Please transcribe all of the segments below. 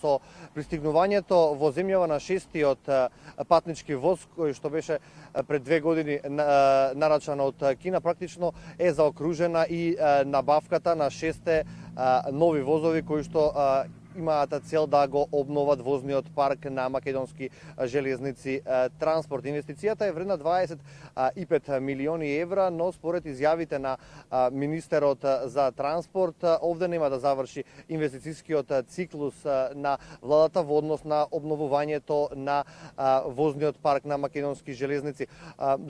со пристигнувањето во земјава на шестиот патнички воз, кој што беше пред 2 години нарачан од Кина, практично е заокружена и набавката на 6 нови возови кои што имаат цел да го обноват возниот парк на македонски железници транспорт. Инвестицијата е вредна 25 милиони евра, но според изјавите на министерот за транспорт, овде нема да заврши инвестицискиот циклус на владата во однос на обновувањето на возниот парк на македонски железници.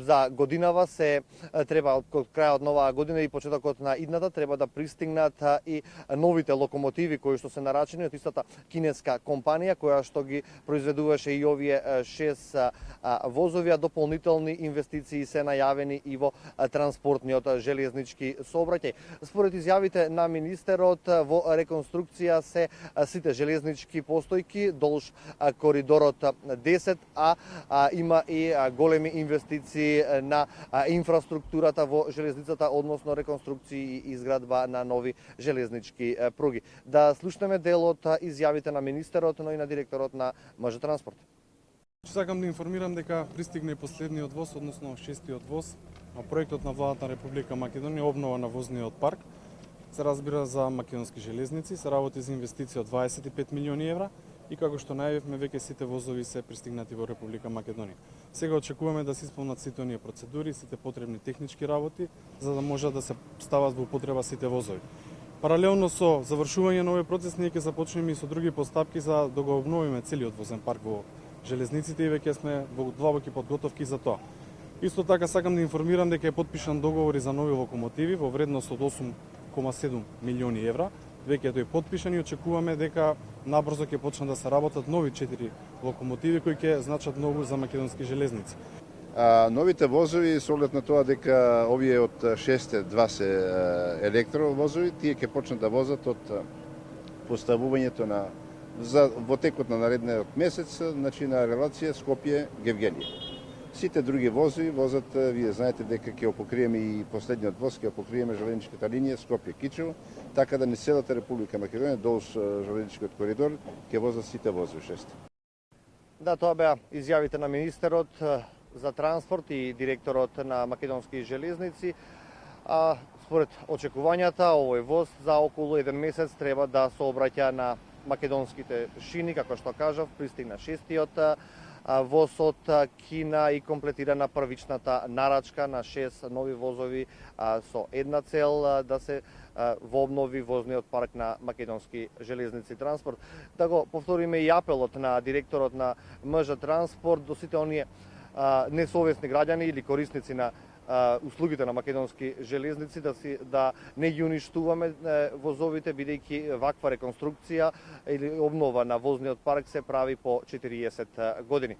За годинава се треба од крајот на оваа година и почетокот на идната треба да пристигнат и новите локомотиви кои што се нарачени од истата кинеска компанија која што ги произведуваше и овие 6 возови, а дополнителни инвестиции се најавени и во транспортниот железнички сообраќај. Според изјавите на министерот, во реконструкција се сите железнички постојки долж коридорот 10, а има и големи инвестиции на инфраструктурата во железницата, односно реконструкции и изградба на нови железнички пруги. Да слушнеме дел од изјавите на министерот, но и на директорот на МЖ Транспорт. Сакам да информирам дека пристигна и последниот воз, односно шестиот воз, на проектот на владата на Република Македонија обнова на возниот парк. Се разбира за македонски железници, се работи за инвестиција од 25 милиони евра и како што најавивме веќе сите возови се пристигнати во Република Македонија. Сега очекуваме да се исполнат сите оние процедури, сите потребни технички работи за да може да се стават во употреба сите возови. Паралелно со завршување на овој процес, ние ќе започнеме и со други постапки за да го обновиме целиот возен парк во железниците и веќе сме во длабоки подготовки за тоа. Исто така сакам да информирам дека е подпишан договори за нови локомотиви во вредност од 8,7 милиони евра. Веќе е тој подпишан и очекуваме дека набрзо ќе почнат да се работат нови 4 локомотиви кои ќе значат многу за македонски железници. Новите возови, со оглед на тоа дека овие од 6 два се електровозови, тие ќе почнат да возат од поставувањето на во текот на наредниот месец, значи на релација Скопје-Гевгелија. Сите други возови возат, вие знаете дека ќе покриеме и последниот воз, ќе покриеме железничката линија Скопје-Кичево, така да не целата Република Македонија долж железничкиот коридор ќе возат сите возови 6. Да, тоа беа изјавите на министерот за транспорт и директорот на македонски железници. Според очекувањата, овој воз за околу 1 месец треба да сообраќа на македонските шини, како што кажав, пристигна шестиот воз од Кина и комплетира на првичната нарачка на 6 нови возови со една цел да се вообнови возниот парк на македонски железници транспорт. Да го повториме и апелот на директорот на МЖ Транспорт до сите оние несовесни граѓани или корисници на услугите на македонски железници да не ги уништуваме возовите, бидејќи ваква реконструкција или обнова на возниот парк се прави по 40 години.